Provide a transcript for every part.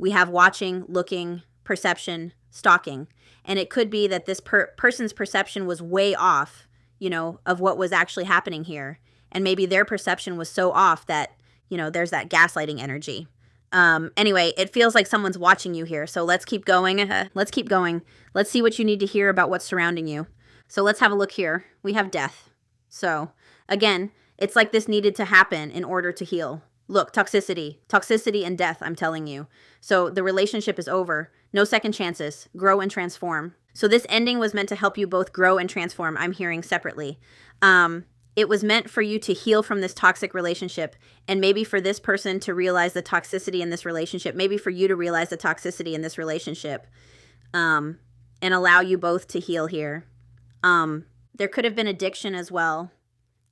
We have watching, looking, perception, stalking. And it could be that this person's perception was way off, you know, of what was actually happening here. And maybe their perception was so off that, you know, there's that gaslighting energy. Anyway, it feels like someone's watching you here. So let's keep going. Let's keep going. Let's see what you need to hear about what's surrounding you. So let's have a look here. We have death. So again, it's like this needed to happen in order to heal. Look, toxicity and death, I'm telling you. So the relationship is over. No second chances. Grow and transform. So this ending was meant to help you both grow and transform. I'm hearing separately. It was meant for you to heal from this toxic relationship, and maybe for this person to realize the toxicity in this relationship, maybe for you to realize the toxicity in this relationship, and allow you both to heal here. There could have been addiction as well,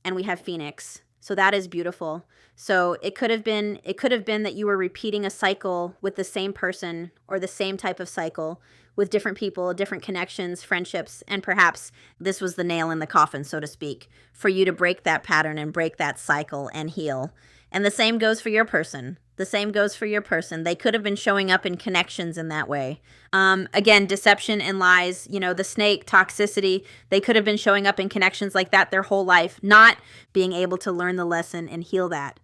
and we have Phoenix. So that is beautiful. So it could have been that you were repeating a cycle with the same person or the same type of cycle with different people, different connections, friendships, and perhaps this was the nail in the coffin, so to speak, for you to break that pattern and break that cycle and heal. And the same goes for your person. The same goes for your person. They could have been showing up in connections in that way. Again, deception and lies, you know, the snake, toxicity, they could have been showing up in connections like that their whole life, not being able to learn the lesson and heal that.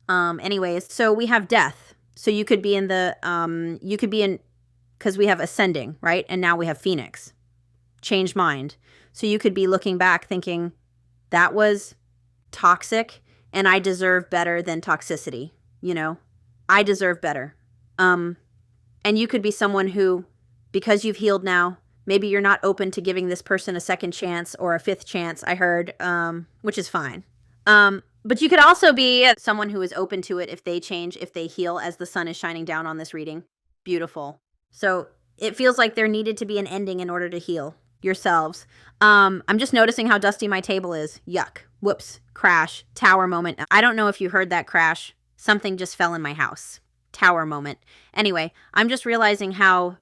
Anyways, so we have death. So you could be in because we have ascending, right? And now we have Phoenix, change mind. So you could be looking back thinking, that was toxic and I deserve better than toxicity, you know? I deserve better. And you could be someone who, because you've healed now, maybe you're not open to giving this person a second chance or a fifth chance, I heard, which is fine. But you could also be someone who is open to it if they change, if they heal as the sun is shining down on this reading. Beautiful. So it feels like there needed to be an ending in order to heal yourselves. I'm just noticing how dusty my table is. Yuck. Whoops. Crash. Tower moment. I don't know if you heard that crash. Something just fell in my house. Tower moment. Anyway, I'm just realizing how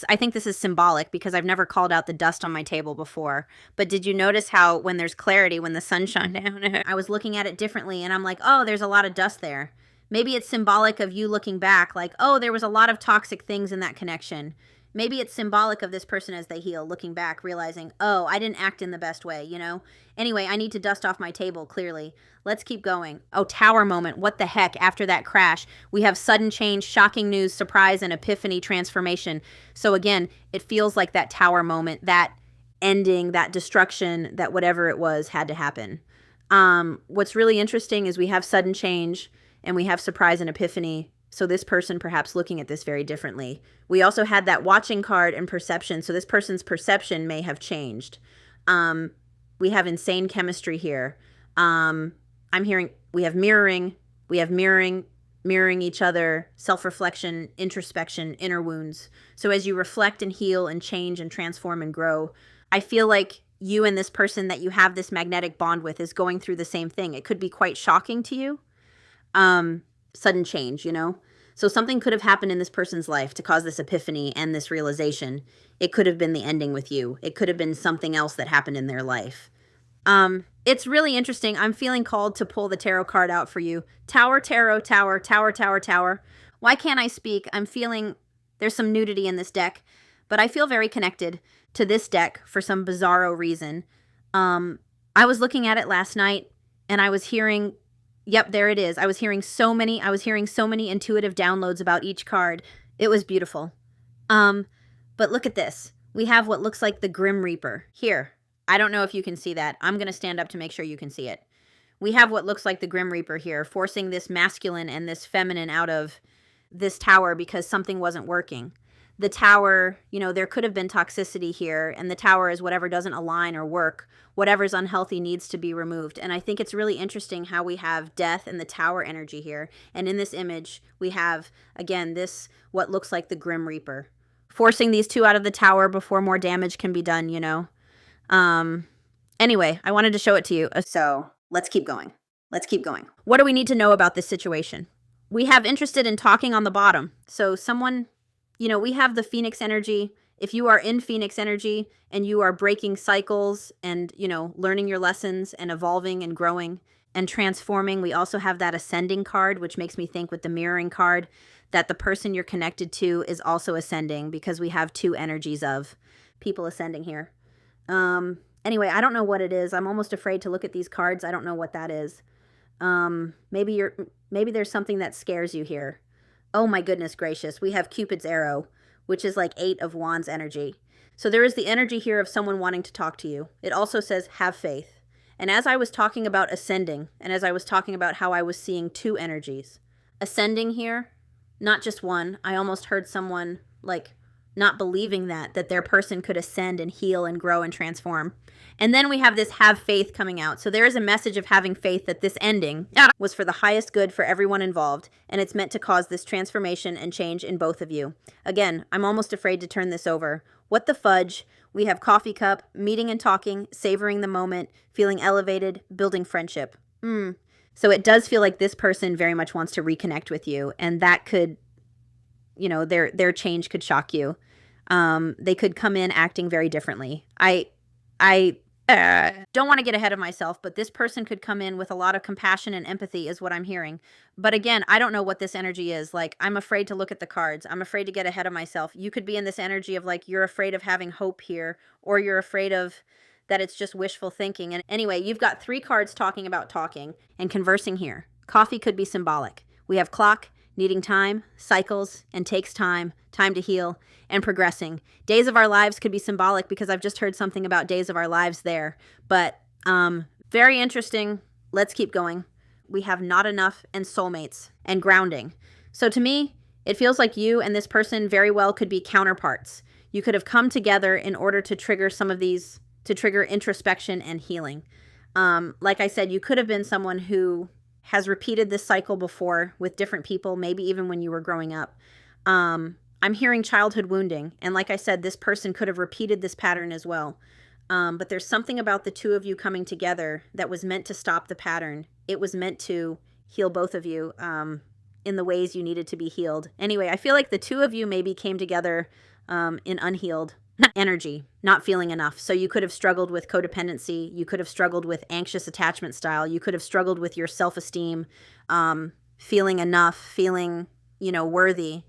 I think this is symbolic because I've never called out the dust on my table before. But did you notice how when there's clarity, when the sun shone down, I was looking at it differently and I'm like, oh, there's a lot of dust there. Maybe it's symbolic of you looking back like, oh, there was a lot of toxic things in that connection. Maybe it's symbolic of this person as they heal, looking back, realizing, oh, I didn't act in the best way, you know? Anyway, I need to dust off my table, clearly. Let's keep going. Oh, tower moment. What the heck? After that crash, we have sudden change, shocking news, surprise, and epiphany transformation. So again, it feels like that tower moment, that ending, that destruction, that whatever it was had to happen. What's really interesting is we have sudden change and we have surprise and epiphany. So this person perhaps looking at this very differently. We also had that watching card and perception. So this person's perception may have changed. We have insane chemistry here. I'm hearing we have mirroring each other, self-reflection, introspection, inner wounds. So as you reflect and heal and change and transform and grow, I feel like you and this person that you have this magnetic bond with is going through the same thing. It could be quite shocking to you. Sudden change, you know? So something could have happened in this person's life to cause this epiphany and this realization. It could have been the ending with you. It could have been something else that happened in their life. It's really interesting. I'm feeling called to pull the tarot card out for you. Tower, tarot, tower, tower, tower, tower. Why can't I speak? I'm feeling there's some nudity in this deck, but I feel very connected to this deck for some bizarro reason. I was looking at it last night and I was hearing, yep, there it is. I was hearing so many intuitive downloads about each card. It was beautiful. But look at this. We have what looks like the Grim Reaper here. I don't know if you can see that. I'm going to stand up to make sure you can see it. We have what looks like the Grim Reaper here, forcing this masculine and this feminine out of this tower because something wasn't working. The tower, you know, there could have been toxicity here, and the tower is whatever doesn't align or work. Whatever's unhealthy needs to be removed. And I think it's really interesting how we have death and the tower energy here. And in this image, we have, again, this, what looks like the Grim Reaper, forcing these two out of the tower before more damage can be done, you know. Anyway, I wanted to show it to you. So let's keep going. Let's keep going. What do we need to know about this situation? We have interested in talking on the bottom. So someone, you know, we have the Phoenix energy. If you are in Phoenix energy and you are breaking cycles and, you know, learning your lessons and evolving and growing and transforming, we also have that ascending card, which makes me think with the mirroring card that the person you're connected to is also ascending, because we have 2 energies of people ascending here. Anyway, I don't know what it is. I'm almost afraid to look at these cards. I don't know what that is. Maybe there's something that scares you here. Oh my goodness gracious. We have Cupid's arrow, which is like 8 of Wands energy. So there is the energy here of someone wanting to talk to you. It also says have faith. And as I was talking about ascending, and as I was talking about how I was seeing 2 energies, ascending here, not just one. I almost heard someone like not believing that their person could ascend and heal and grow and transform. And then we have this have faith coming out. So there is a message of having faith that this ending was for the highest good for everyone involved, and it's meant to cause this transformation and change in both of you. Again, I'm almost afraid to turn this over. What the fudge? We have coffee cup, meeting and talking, savoring the moment, feeling elevated, building friendship. So it does feel like this person very much wants to reconnect with you, and that could, you know, their change could shock you. They could come in acting very differently. I don't want to get ahead of myself, but this person could come in with a lot of compassion and empathy is what I'm hearing. But again, I don't know what this energy is. Like, I'm afraid to look at the cards. I'm afraid to get ahead of myself. You could be in this energy of like, you're afraid of having hope here, or you're afraid of that it's just wishful thinking. And anyway, you've got 3 cards talking about talking and conversing here. Coffee could be symbolic. We have clock, needing time, cycles, and takes time, time to heal, and progressing. Days of our lives could be symbolic because I've just heard something about days of our lives there. But very interesting. Let's keep going. We have not enough and soulmates and grounding. So to me, it feels like you and this person very well could be counterparts. You could have come together in order to trigger some of these, to trigger introspection and healing. Like I said, you could have been someone who has repeated this cycle before with different people, maybe even when you were growing up. I'm hearing childhood wounding. And like I said, this person could have repeated this pattern as well. But there's something about the 2 of you coming together that was meant to stop the pattern. It was meant to heal both of you in the ways you needed to be healed. Anyway, I feel like the 2 of you maybe came together in unhealed energy, not feeling enough. So you could have struggled with codependency. You could have struggled with anxious attachment style. You could have struggled with your self-esteem, feeling enough, feeling, you know, worthy.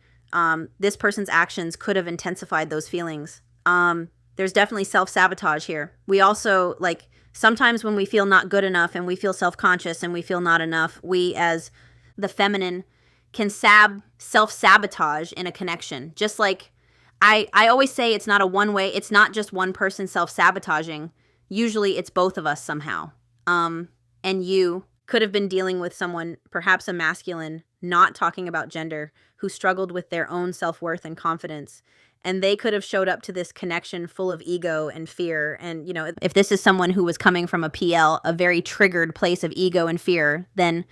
This person's actions could have intensified those feelings. There's definitely self-sabotage here. We also, like, sometimes when we feel not good enough and we feel self-conscious and we feel not enough, we as the feminine can self-sabotage in a connection. Just like I always say, it's not a one-way. It's not just one person self-sabotaging. Usually it's both of us somehow. And you could have been dealing with someone, perhaps a masculine, not talking about gender, who struggled with their own self-worth and confidence. And they could have showed up to this connection full of ego and fear. And, you know, if this is someone who was coming from a PL, a very triggered place of ego and fear, then,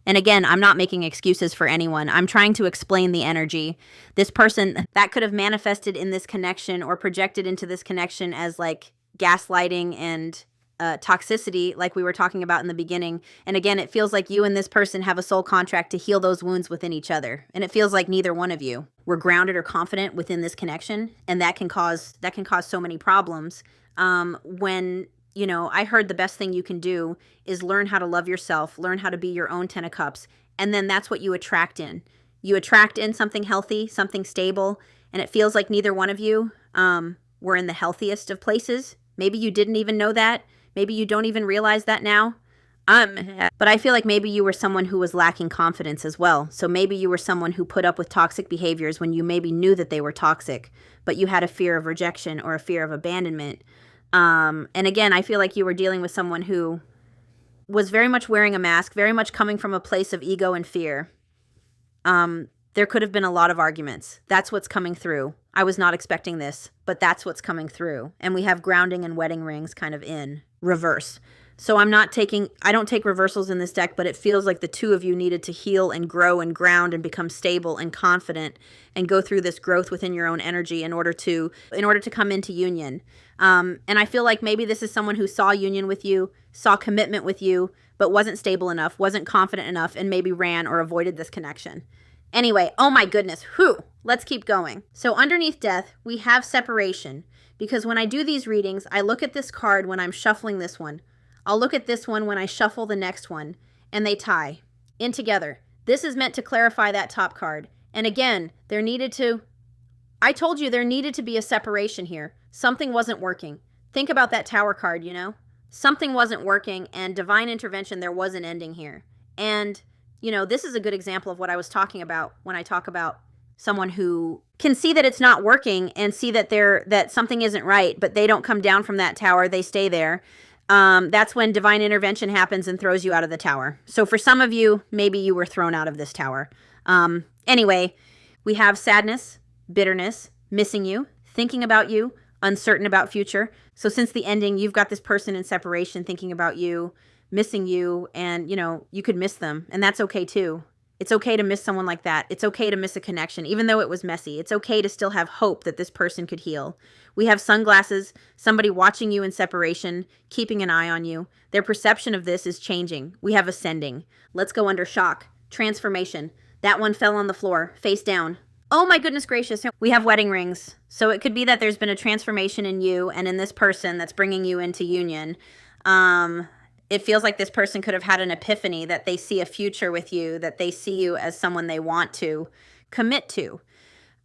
and again, I'm not making excuses for anyone. I'm trying to explain the energy. This person, that could have manifested in this connection or projected into this connection as like gaslighting and toxicity, like we were talking about in the beginning. And again, it feels like you and this person have a soul contract to heal those wounds within each other. And it feels like neither one of you were grounded or confident within this connection. And that can cause so many problems. When, you know, I heard the best thing you can do is learn how to love yourself, learn how to be your own 10 of cups. And then that's what you attract in. You attract in something healthy, something stable. And it feels like neither one of you were in the healthiest of places. Maybe you didn't even know that. Maybe you don't even realize that now. But I feel like maybe you were someone who was lacking confidence as well. So maybe you were someone who put up with toxic behaviors when you maybe knew that they were toxic, but you had a fear of rejection or a fear of abandonment. And again, I feel like you were dealing with someone who was very much wearing a mask, very much coming from a place of ego and fear. There could have been a lot of arguments. That's what's coming through. I was not expecting this, but that's what's coming through. And we have grounding and wedding rings kind of in reverse. So I don't take reversals in this deck, but it feels like the 2 of you needed to heal and grow and ground and become stable and confident and go through this growth within your own energy in order to come into union. And I feel like maybe this is someone who saw union with you, saw commitment with you, but wasn't stable enough, wasn't confident enough, and maybe ran or avoided this connection. Anyway, oh my goodness, let's keep going. So underneath death, we have separation, because when I do these readings, I look at this card when I'm shuffling this one. I'll look at this one when I shuffle the next one, and they tie in together. This is meant to clarify that top card. And again, I told you there needed to be a separation here. Something wasn't working. Think about that Tower card, you know? Something wasn't working, and divine intervention, there was an ending here. And, you know, this is a good example of what I was talking about when I talk about someone who can see that it's not working and see that that something isn't right, but they don't come down from that tower, they stay there. That's when divine intervention happens and throws you out of the tower. So for some of you, maybe you were thrown out of this tower. Anyway, we have sadness, bitterness, missing you, thinking about you, uncertain about future. So since the ending, you've got this person in separation thinking about you, missing you, and, you know, you could miss them, and that's okay too. It's okay to miss someone like that. It's okay to miss a connection, even though it was messy. It's okay to still have hope that this person could heal. We have sunglasses, somebody watching you in separation, keeping an eye on you. Their perception of this is changing. We have ascending. Let's go under shock. Transformation. That one fell on the floor, face down. Oh my goodness gracious. We have wedding rings. So it could be that there's been a transformation in you and in this person that's bringing you into union. It feels like this person could have had an epiphany that they see a future with you, that they see you as someone they want to commit to.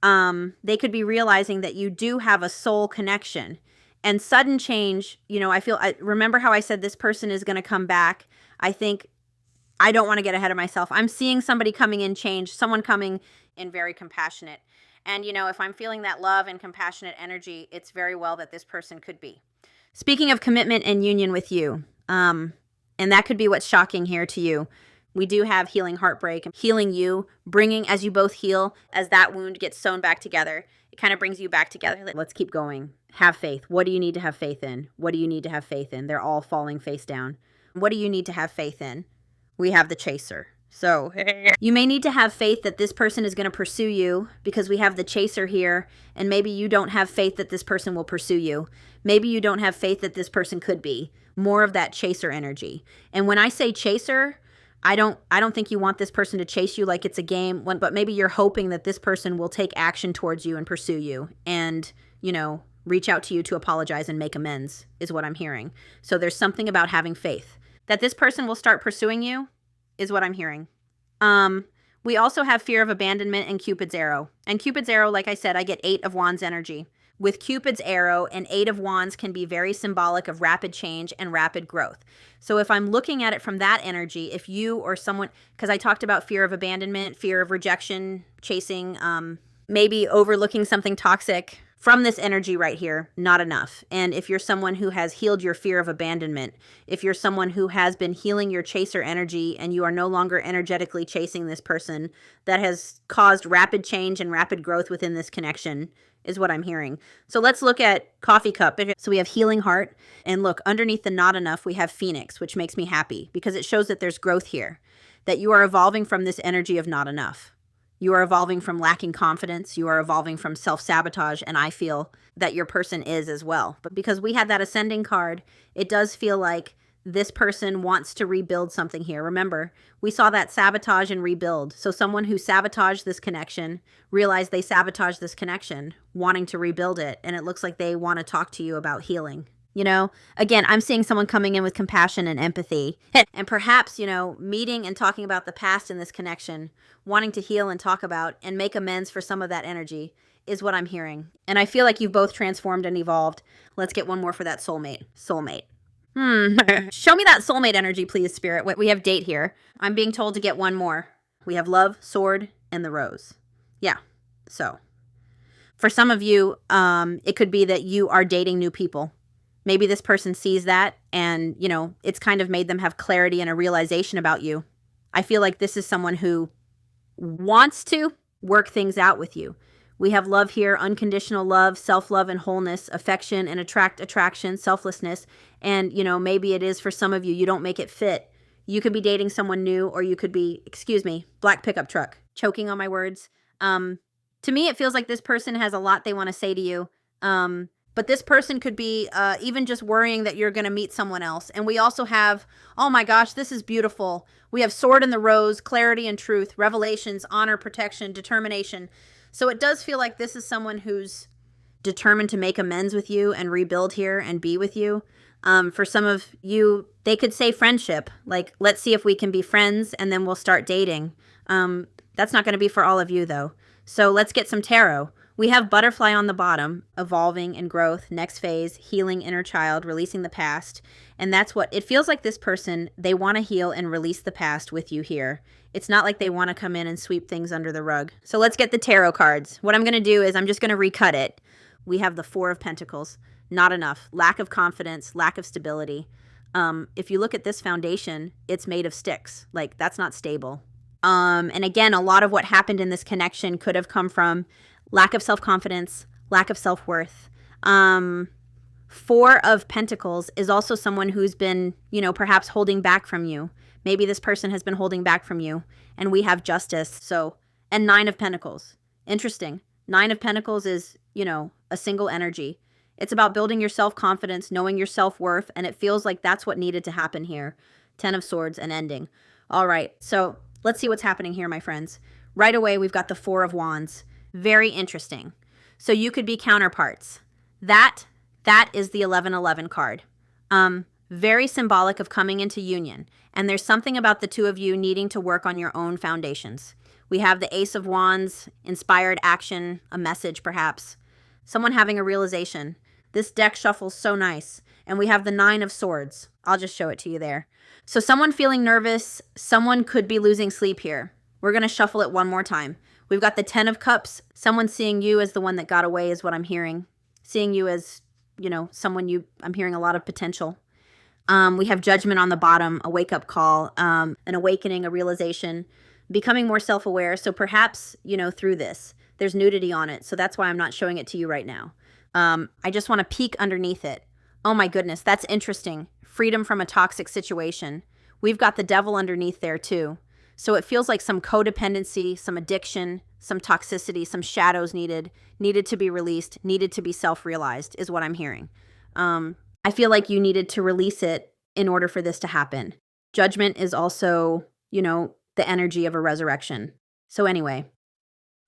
They could be realizing that you do have a soul connection. And sudden change, you know, remember how I said this person is going to come back? I don't want to get ahead of myself. I'm seeing somebody coming in change, someone coming in very compassionate. And, you know, if I'm feeling that love and compassionate energy, it's very well that this person could be. Speaking of commitment and union with you, and that could be what's shocking here to you. We do have healing heartbreak, healing you, bringing, as you both heal, as that wound gets sewn back together, it kind of brings you back together. Let's keep going. Have faith. What do you need to have faith in? What do you need to have faith in? They're all falling face down. What do you need to have faith in? We have the chaser. So you may need to have faith that this person is going to pursue you, because we have the chaser here, and maybe you don't have faith that this person will pursue you. Maybe you don't have faith that this person could be. More of that chaser energy. And when I say chaser, I don't think you want this person to chase you like it's a game, but maybe you're hoping that this person will take action towards you and pursue you and, you know, reach out to you to apologize and make amends is what I'm hearing. So there's something about having faith. That this person will start pursuing you is what I'm hearing. We also have fear of abandonment and Cupid's arrow. And Cupid's arrow, like I said, I get 8 of Wands energy. With Cupid's arrow, and 8 of Wands can be very symbolic of rapid change and rapid growth. So if I'm looking at it from that energy, if you or someone, because I talked about fear of abandonment, fear of rejection, chasing, maybe overlooking something toxic, from this energy right here, not enough. And if you're someone who has healed your fear of abandonment, if you're someone who has been healing your chaser energy and you are no longer energetically chasing this person, that has caused rapid change and rapid growth within this connection is what I'm hearing. So let's look at coffee cup. So we have healing heart, and look, underneath the not enough, we have Phoenix, which makes me happy because it shows that there's growth here, that you are evolving from this energy of not enough. You are evolving from lacking confidence. You are evolving from self-sabotage, and I feel that your person is as well. But because we had that ascending card, it does feel like this person wants to rebuild something here. Remember, we saw that sabotage and rebuild. So someone who sabotaged this connection realized they sabotaged this connection, wanting to rebuild it, and it looks like they want to talk to you about healing. You know, again, I'm seeing someone coming in with compassion and empathy, and perhaps, you know, meeting and talking about the past in this connection, wanting to heal and talk about and make amends for some of that energy is what I'm hearing. And I feel like you've both transformed and evolved. Let's get one more for that soulmate. Soulmate. Show me that soulmate energy, please, Spirit. We have date here. I'm being told to get one more. We have love, sword, and the rose. Yeah. So for some of you, it could be that you are dating new people. Maybe this person sees that and, you know, it's kind of made them have clarity and a realization about you. I feel like this is someone who wants to work things out with you. We have love here, unconditional love, self-love and wholeness, affection and attraction, selflessness. And, you know, maybe it is for some of you, you don't make it fit. You could be dating someone new, or you could be, black pickup truck, choking on my words. To me, it feels like this person has a lot they want to say to you. But this person could be even just worrying that you're going to meet someone else. And we also have, oh my gosh, this is beautiful. We have sword and the rose, clarity and truth, revelations, honor, protection, determination. So it does feel like this is someone who's determined to make amends with you and rebuild here and be with you. For some of you, they could say friendship. Like, let's see if we can be friends and then we'll start dating. That's not going to be for all of you, though. So let's get some tarot. We have butterfly on the bottom, evolving and growth, next phase, healing inner child, releasing the past. And that's what it feels like. This person, they want to heal and release the past with you here. It's not like they want to come in and sweep things under the rug. So let's get the tarot cards. What I'm going to do is I'm just going to recut it. We have the Four of Pentacles. Not enough. Lack of confidence, lack of stability. If you look at this foundation, it's made of sticks. Like, that's not stable. And again, a lot of what happened in this connection could have come from lack of self-confidence, lack of self-worth. Four of Pentacles is also someone who's been, perhaps holding back from you. Maybe this person has been holding back from you. And we have Justice. So, and Nine of Pentacles. Interesting. Nine of Pentacles is, a single energy. It's about building your self-confidence, knowing your self-worth, and it feels like that's what needed to happen here. 10 of Swords and ending. All right, so let's see what's happening here, my friends. Right away, we've got the Four of Wands. Very interesting. So you could be counterparts. That is the 1111 card. Very symbolic of coming into union. And there's something about the two of you needing to work on your own foundations. We have the Ace of Wands, inspired action, a message perhaps. Someone having a realization. This deck shuffles so nice. And we have the Nine of Swords. I'll just show it to you there. So someone feeling nervous, someone could be losing sleep here. We're going to shuffle it one more time. We've got the 10 of Cups. Someone seeing you as the one that got away is what I'm hearing. Seeing you as, someone I'm hearing a lot of potential. We have Judgment on the bottom, a wake-up call, an awakening, a realization, becoming more self-aware. So perhaps, through this, there's nudity on it. So that's why I'm not showing it to you right now. I just want to peek underneath it. Oh my goodness, that's interesting. Freedom from a toxic situation. We've got the Devil underneath there too. So it feels like some codependency, some addiction, some toxicity, some shadows needed to be released, needed to be self-realized is what I'm hearing. I feel like you needed to release it in order for this to happen. Judgment is also, the energy of a resurrection. So anyway.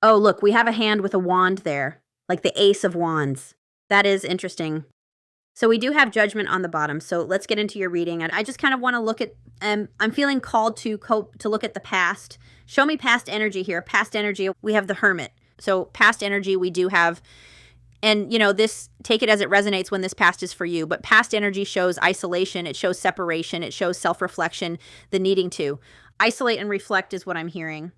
Oh, look, we have a hand with a wand there, like the Ace of Wands. That is interesting. So we do have Judgment on the bottom. So let's get into your reading. And I just kind of want to look at, I'm feeling called to look at the past. Show me past energy here. Past energy, we have the Hermit. So past energy, we do have, and this, take it as it resonates when this past is for you. But past energy shows isolation. It shows separation. It shows self-reflection, the needing to. Isolate and reflect is what I'm hearing.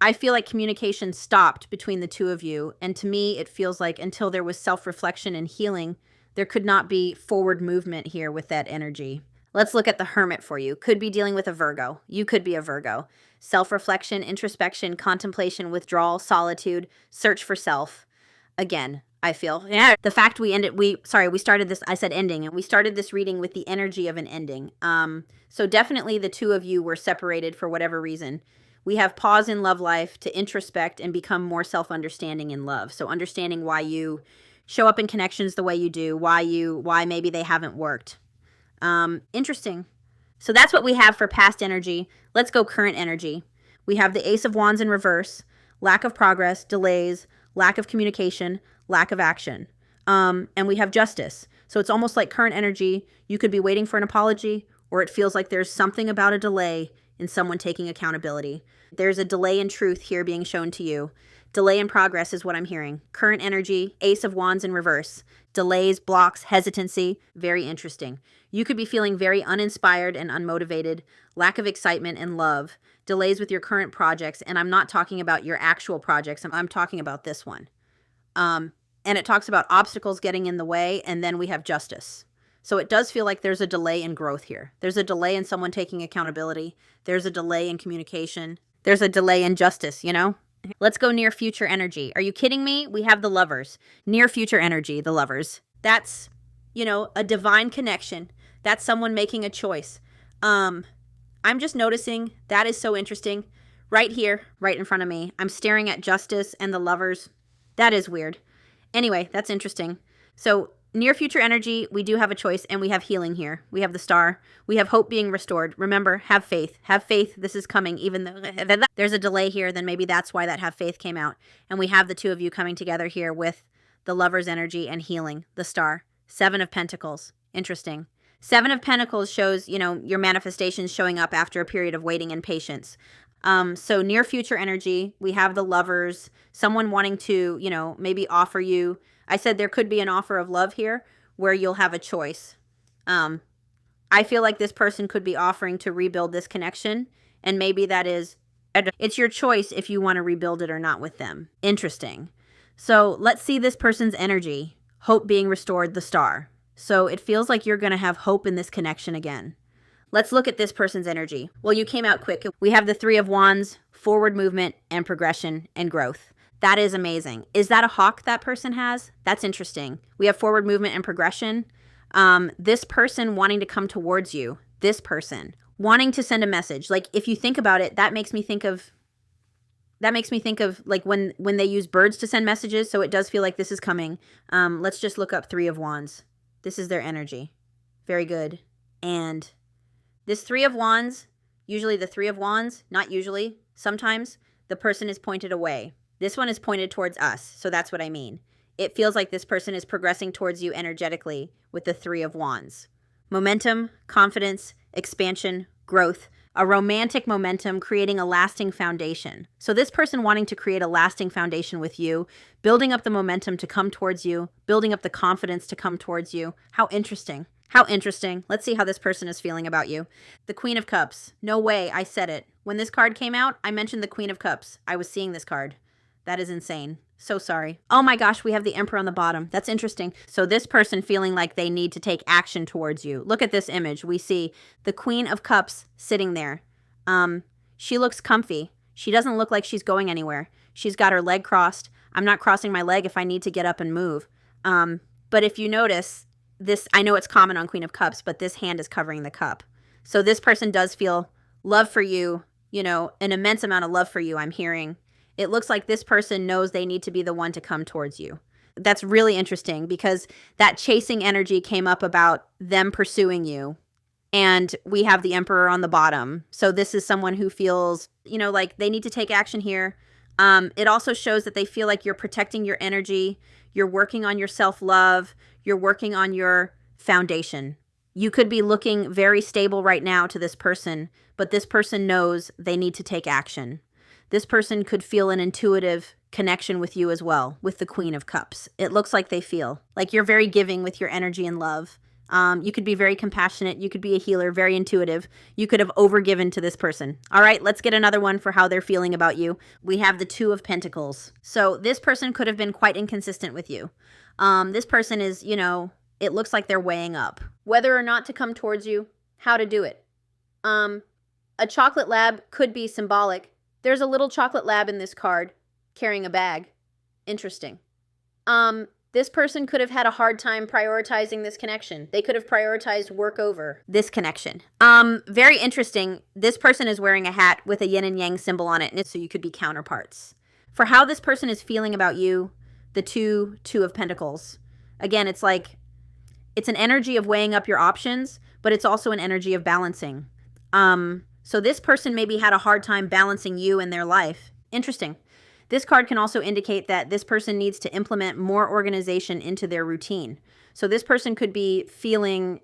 I feel like communication stopped between the two of you. And to me, it feels like until there was self-reflection and healing, there could not be forward movement here with that energy. Let's look at the Hermit for you. Could be dealing with a Virgo. You could be a Virgo. Self-reflection, introspection, contemplation, withdrawal, solitude, search for self. Again, I feel, the fact we started this, I said ending, and we started this reading with the energy of an ending. So definitely the two of you were separated for whatever reason. We have pause in love life to introspect and become more self-understanding in love. So understanding why you show up in connections the way you do, why maybe they haven't worked. Interesting. So that's what we have for past energy. Let's go current energy. We have the Ace of Wands in reverse, lack of progress, delays, lack of communication, lack of action. And we have Justice. So it's almost like current energy. You could be waiting for an apology, or it feels like there's something about a delay in someone taking accountability. There's a delay in truth here being shown to you. Delay in progress is what I'm hearing. Current energy, Ace of Wands in reverse. Delays, blocks, hesitancy. Very interesting. You could be feeling very uninspired and unmotivated. Lack of excitement and love. Delays with your current projects. And I'm not talking about your actual projects. I'm talking about this one. And it talks about obstacles getting in the way. And then we have Justice. So it does feel like there's a delay in growth here. There's a delay in someone taking accountability. There's a delay in communication. There's a delay in justice, Let's go near future energy. Are you kidding me? We have the Lovers. Near future energy, the Lovers. That's, a divine connection. That's someone making a choice. I'm just noticing that is so interesting. Right here, right in front of me. I'm staring at Justice and the Lovers. That is weird. Anyway, that's interesting. So near future energy, we do have a choice, and we have healing here. We have the Star. We have hope being restored. Remember, have faith. Have faith. This is coming, even though there's a delay here, then maybe that's why that have faith came out. And we have the two of you coming together here with the Lover's energy and healing, the Star. 7 of Pentacles. Interesting. 7 of Pentacles shows, your manifestations showing up after a period of waiting and patience. So near future energy, we have the Lovers, someone wanting to, maybe offer you. I said there could be an offer of love here where you'll have a choice. I feel like this person could be offering to rebuild this connection, and maybe that is, it's your choice if you want to rebuild it or not with them. Interesting. So let's see this person's energy. Hope being restored, the Star. So it feels like you're going to have hope in this connection again. Let's look at this person's energy. Well, you came out quick. We have the Three of Wands, forward movement and progression and growth. That is amazing. Is that a hawk that person has? That's interesting. We have forward movement and progression. This person wanting to come towards you. This person wanting to send a message. Like, if you think about it, that makes me think of like when they use birds to send messages. So it does feel like this is coming. Let's just look up Three of Wands. This is their energy. Very good. And this Three of Wands, usually the Three of Wands, not usually, sometimes the person is pointed away. This one is pointed towards us. So that's what I mean. It feels like this person is progressing towards you energetically with the Three of Wands. Momentum, confidence, expansion, growth, a romantic momentum creating a lasting foundation. So this person wanting to create a lasting foundation with you, building up the momentum to come towards you, building up the confidence to come towards you. How interesting. How interesting. Let's see how this person is feeling about you. The Queen of Cups. No way, I said it. When this card came out, I mentioned the Queen of Cups. I was seeing this card. That is insane. So sorry. Oh my gosh, we have the Emperor on the bottom. That's interesting. So this person feeling like they need to take action towards you. Look at this image. We see the Queen of Cups sitting there. She looks comfy. She doesn't look like she's going anywhere. She's got her leg crossed. I'm not crossing my leg if I need to get up and move. But if you notice, this, I know it's common on Queen of Cups, but this hand is covering the cup. So this person does feel love for you, an immense amount of love for you, I'm hearing. It looks like this person knows they need to be the one to come towards you. That's really interesting because that chasing energy came up about them pursuing you. And we have the Emperor on the bottom. So this is someone who feels, like they need to take action here. It also shows that they feel like you're protecting your energy. You're working on your self-love. You're working on your foundation. You could be looking very stable right now to this person, but this person knows they need to take action. This person could feel an intuitive connection with you as well, with the Queen of Cups. It looks like they feel like you're very giving with your energy and love. You could be very compassionate. You could be a healer, very intuitive. You could have overgiven to this person. All right, let's get another one for how they're feeling about you. We have the Two of Pentacles. So this person could have been quite inconsistent with you. This person is, it looks like they're weighing up whether or not to come towards you, how to do it. A chocolate lab could be symbolic. There's a little chocolate lab in this card carrying a bag. Interesting. This person could have had a hard time prioritizing this connection. They could have prioritized work over this connection. Very interesting. This person is wearing a hat with a yin and yang symbol on it, and so you could be counterparts. For how this person is feeling about you, the Two of Pentacles. Again, it's like, it's an energy of weighing up your options, but it's also an energy of balancing. So this person maybe had a hard time balancing you in their life. Interesting. This card can also indicate that this person needs to implement more organization into their routine. So this person could be feeling,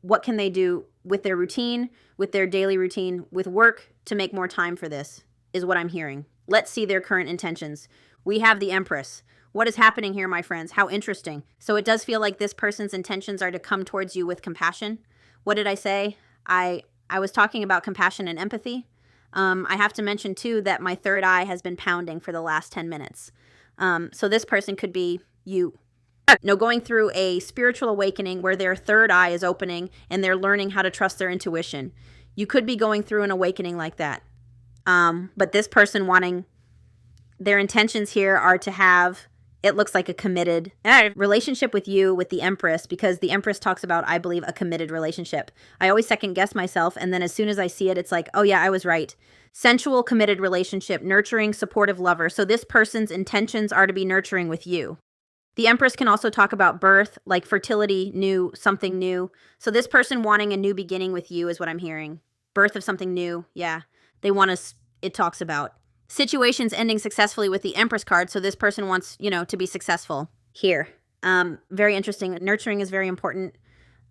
what can they do with their routine, with their daily routine, with work to make more time for this, is what I'm hearing. Let's see their current intentions. We have the Empress. What is happening here, my friends? How interesting. So it does feel like this person's intentions are to come towards you with compassion. What did I say? I was talking about compassion and empathy. I have to mention, too, that my third eye has been pounding for the last 10 minutes. So this person could be you. Going through a spiritual awakening where their third eye is opening and they're learning how to trust their intuition. You could be going through an awakening like that. But this person wanting, their intentions here are to have, it looks like a committed relationship with you, with the Empress, because the Empress talks about, I believe, a committed relationship. I always second guess myself, and then as soon as I see it, it's like, oh yeah, I was right. Sensual, committed relationship, nurturing, supportive lover. So this person's intentions are to be nurturing with you. The Empress can also talk about birth, like fertility, new, something new. So this person wanting a new beginning with you is what I'm hearing. Birth of something new, yeah. They want us, it talks about situations ending successfully with the Empress card. So this person wants, to be successful here. Very interesting. Nurturing is very important.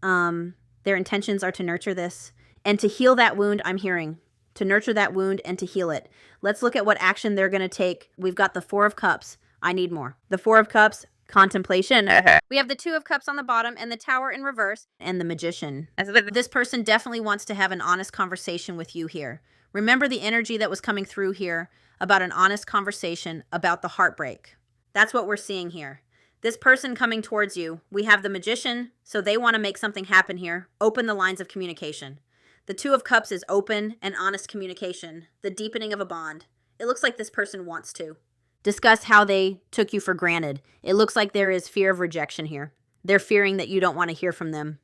Their intentions are to nurture this and to heal that wound, I'm hearing. to nurture that wound and to heal it. Let's look at what action they're going to take. We've got the Four of Cups. I need more. The Four of Cups, contemplation. We have the Two of Cups on the bottom and the Tower in reverse and the Magician. This person definitely wants to have an honest conversation with you here. Remember the energy that was coming through here about an honest conversation about the heartbreak. That's what we're seeing here. This person coming towards you, we have the Magician, so they want to make something happen here. Open the lines of communication. The Two of Cups is open and honest communication, the deepening of a bond. It looks like this person wants to discuss how they took you for granted. It looks like there is fear of rejection here. They're fearing that you don't want to hear from them.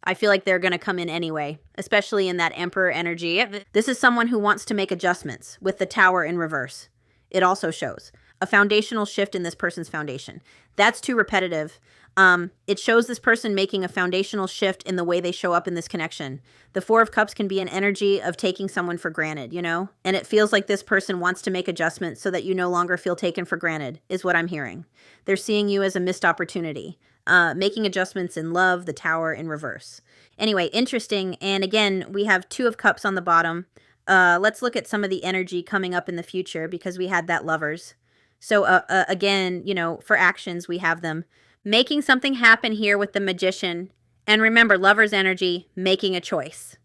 I feel like they're going to come in anyway, especially in that Emperor energy. This is someone who wants to make adjustments with the Tower in reverse. It also shows a foundational shift in this person's foundation. That's too repetitive. It shows this person making a foundational shift in the way they show up in this connection. The Four of Cups can be an energy of taking someone for granted, you know? And it feels like this person wants to make adjustments so that you no longer feel taken for granted, is what I'm hearing. They're seeing you as a missed opportunity. Making adjustments in love, the Tower in reverse. Anyway, interesting. And again, we have Two of Cups on the bottom. Let's look at some of the energy coming up in the future because we had that Lovers. So again, you know, for actions, we have them making something happen here with the Magician. And remember, Lover's energy, making a choice.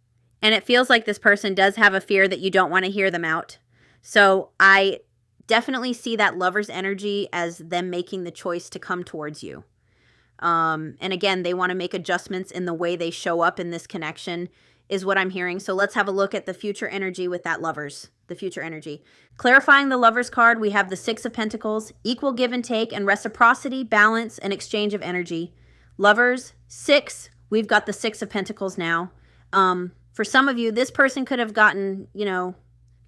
And it feels like this person does have a fear that you don't want to hear them out. So I definitely see that Lover's energy as them making the choice to come towards you. And again, they want to make adjustments in the way they show up in this connection is what I'm hearing. So let's have a look at the future energy with that Lovers, the future energy. Clarifying the Lovers card, we have the Six of Pentacles, equal give and take and reciprocity, balance, and exchange of energy. Lovers, six, we've got the Six of Pentacles now. For some of you, this person could have gotten, you know,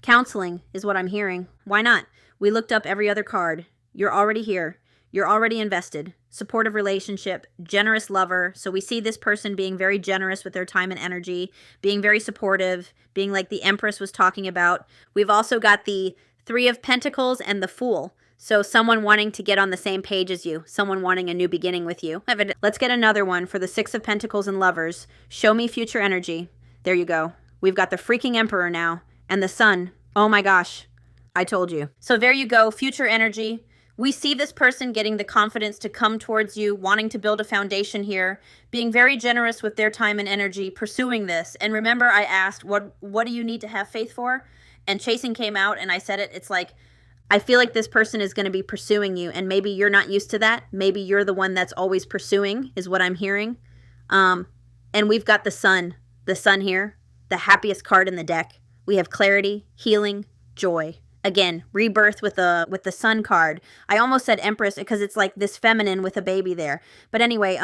counseling is what I'm hearing. Why not? We looked up every other card. You're already here. You're already invested. Supportive relationship, generous lover. So we see this person being very generous with their time and energy, being very supportive, being like the Empress was talking about. We've also got the Three of Pentacles and the Fool. So someone wanting to get on the same page as you, someone wanting a new beginning with you. Let's get another one for the Six of Pentacles and Lovers. Show me future energy. There you go. We've got the freaking Emperor now and the Sun. Oh my gosh, I told you. So there you go, future energy. We see this person getting the confidence to come towards you, wanting to build a foundation here, being very generous with their time and energy, pursuing this. And remember, I asked, what do you need to have faith for? And chasing came out, and I said it. It's like, I feel like this person is going to be pursuing you, and maybe you're not used to that. Maybe you're the one that's always pursuing, is what I'm hearing. And we've got the Sun here, the happiest card in the deck. We have clarity, healing, joy. Again, rebirth with the Sun card. I almost said Empress because it's like this feminine with a baby there. But anyway,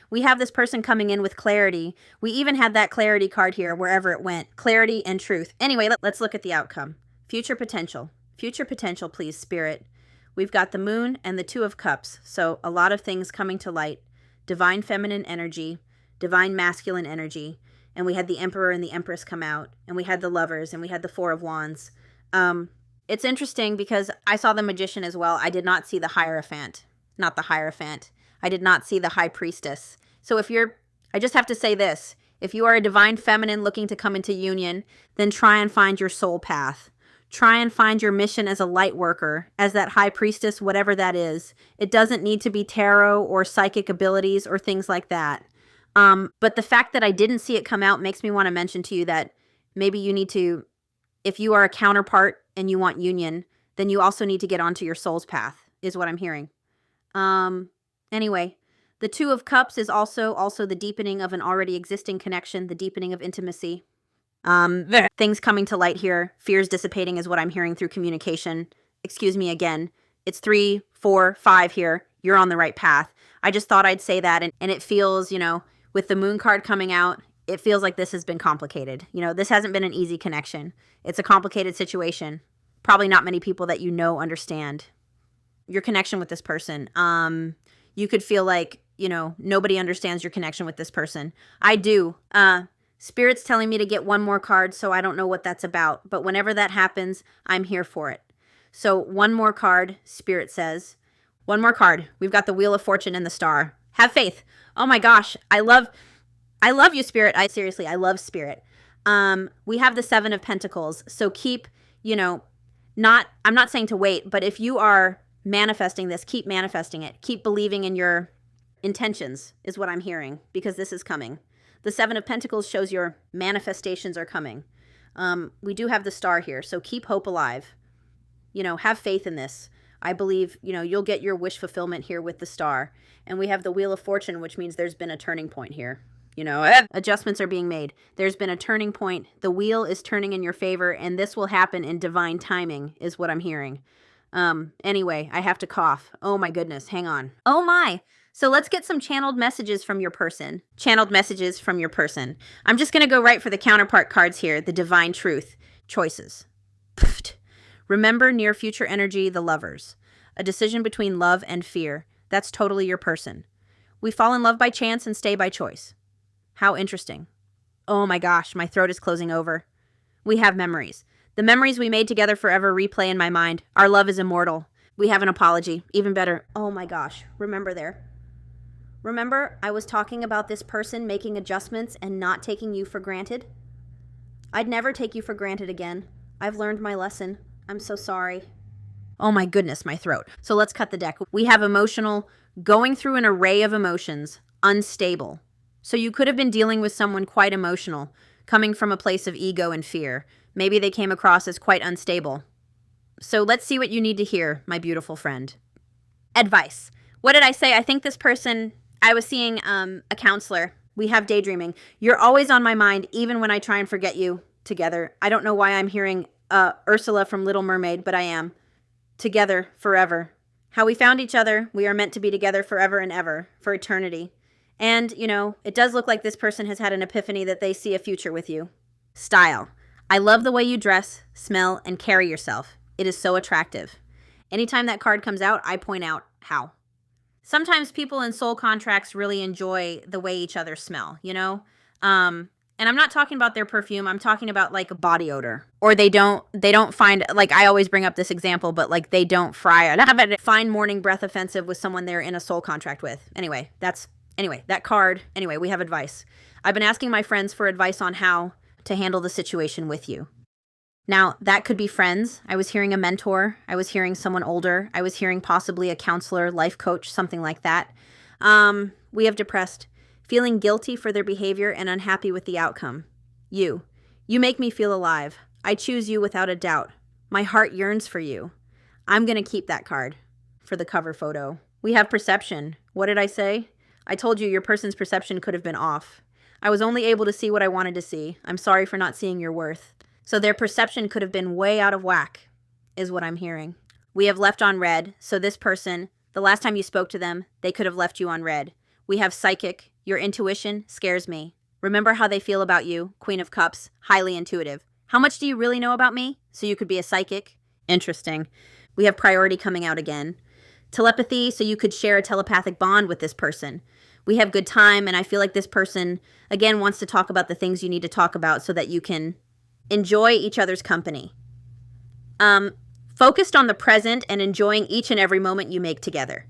we have this person coming in with clarity. We even had that clarity card here wherever it went. Clarity and truth. Anyway, let's look at the outcome. Future potential. Future potential, please, Spirit. We've got the Moon and the Two of Cups. So a lot of things coming to light. Divine feminine energy, divine masculine energy. And we had the Emperor and the Empress come out. And we had the Lovers and we had the Four of Wands. It's interesting because I saw the Magician as well. I did not see the Hierophant. Not the Hierophant. I did not see the High Priestess. So I just have to say this. If you are a divine feminine looking to come into union, then try and find your soul path. Try and find your mission as a light worker, as that High Priestess, whatever that is. It doesn't need to be tarot or psychic abilities or things like that. But the fact that I didn't see it come out makes me want to mention to you that maybe you need to, if you are a counterpart and you want union, then you also need to get onto your soul's path, is what I'm hearing. Anyway, the Two of Cups is also the deepening of an already existing connection, the deepening of intimacy. Things coming to light here, fears dissipating is what I'm hearing through communication. Excuse me again. It's 3, 4, 5 here. You're on the right path. I just thought I'd say that. And it feels, you know, with the Moon card coming out, it feels like this has been complicated. You know, this hasn't been an easy connection. It's a complicated situation. Probably not many people that you know understand your connection with this person. You could feel like, you know, nobody understands your connection with this person. I do. Spirit's telling me to get one more card, so I don't know what that's about. But whenever that happens, I'm here for it. So one more card, Spirit says. One more card. We've got the Wheel of Fortune and the Star. Have faith. Oh my gosh. I love you, Spirit. I love Spirit. We have the Seven of Pentacles. So keep, I'm not saying to wait, but if you are manifesting this, keep manifesting it. Keep believing in your intentions is what I'm hearing, because this is coming. The Seven of Pentacles shows your manifestations are coming. We do have the Star here, so keep hope alive. Have faith in this. I believe, you'll get your wish fulfillment here with the Star. And we have the Wheel of Fortune, which means there's been a turning point here. Adjustments are being made. There's been a turning point. The wheel is turning in your favor, and this will happen in divine timing, is what I'm hearing. Anyway, I have to cough. Oh my goodness, hang on. Oh my. So let's get some channeled messages from your person. Channeled messages from your person. I'm just going to go right for the counterpart cards here. The divine truth. Choices. Remember near future energy, the lovers. A decision between love and fear. That's totally your person. We fall in love by chance and stay by choice. How interesting. Oh my gosh, my throat is closing over. We have memories. The memories we made together forever replay in my mind. Our love is immortal. We have an apology. Even better. Oh my gosh. Remember there. Remember I was talking about this person making adjustments and not taking you for granted? I'd never take you for granted again. I've learned my lesson. I'm so sorry. Oh my goodness, my throat. So let's cut the deck. We have emotional, going through an array of emotions, unstable. So you could have been dealing with someone quite emotional, coming from a place of ego and fear. Maybe they came across as quite unstable. So let's see what you need to hear, my beautiful friend. Advice. What did I say? I think this person, I was seeing a counselor. We have daydreaming. You're always on my mind, even when I try and forget you together. I don't know why I'm hearing Ursula from Little Mermaid, but I am. Together, forever. How we found each other, we are meant to be together forever and ever, for eternity. And, it does look like this person has had an epiphany that they see a future with you. Style. I love the way you dress, smell, and carry yourself. It is so attractive. Anytime that card comes out, I point out how. Sometimes people in soul contracts really enjoy the way each other smell, And I'm not talking about their perfume. I'm talking about like a body odor. Or they don't find, like I always bring up this example, but like they don't find morning breath offensive with someone they're in a soul contract with. Anyway, that card. Anyway, we have advice. I've been asking my friends for advice on how to handle the situation with you. Now, that could be friends. I was hearing a mentor. I was hearing someone older. I was hearing possibly a counselor, life coach, something like that. We have depressed. Feeling guilty for their behavior and unhappy with the outcome. You make me feel alive. I choose you without a doubt. My heart yearns for you. I'm going to keep that card for the cover photo. We have perception. What did I say? I told you your person's perception could have been off. I was only able to see what I wanted to see. I'm sorry for not seeing your worth. So their perception could have been way out of whack, is what I'm hearing. We have left on red. So this person, the last time you spoke to them, they could have left you on red. We have psychic. Your intuition scares me. Remember how they feel about you, Queen of Cups, highly intuitive. How much do you really know about me? So you could be a psychic? Interesting. We have priority coming out again. Telepathy, so you could share a telepathic bond with this person. We have good time, and I feel like this person, again, wants to talk about the things you need to talk about so that you can enjoy each other's company. Focused on the present and enjoying each and every moment you make together.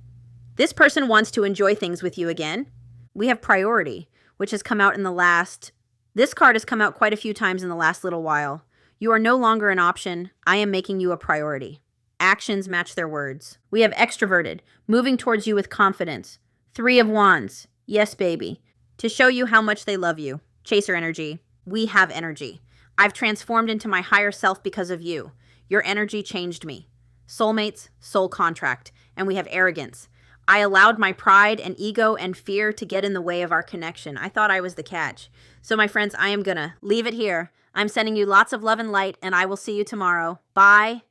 This person wants to enjoy things with you again. We have priority, which has come out in the last... This card has come out quite a few times in the last little while. You are no longer an option. I am making you a priority. Actions match their words. We have extroverted, moving towards you with confidence. 3 of Wands. Yes, baby. To show you how much they love you. Chaser energy. We have energy. I've transformed into my higher self because of you. Your energy changed me. Soulmates, soul contract. And we have arrogance. I allowed my pride and ego and fear to get in the way of our connection. I thought I was the catch. So my friends, I am gonna leave it here. I'm sending you lots of love and light, and I will see you tomorrow. Bye.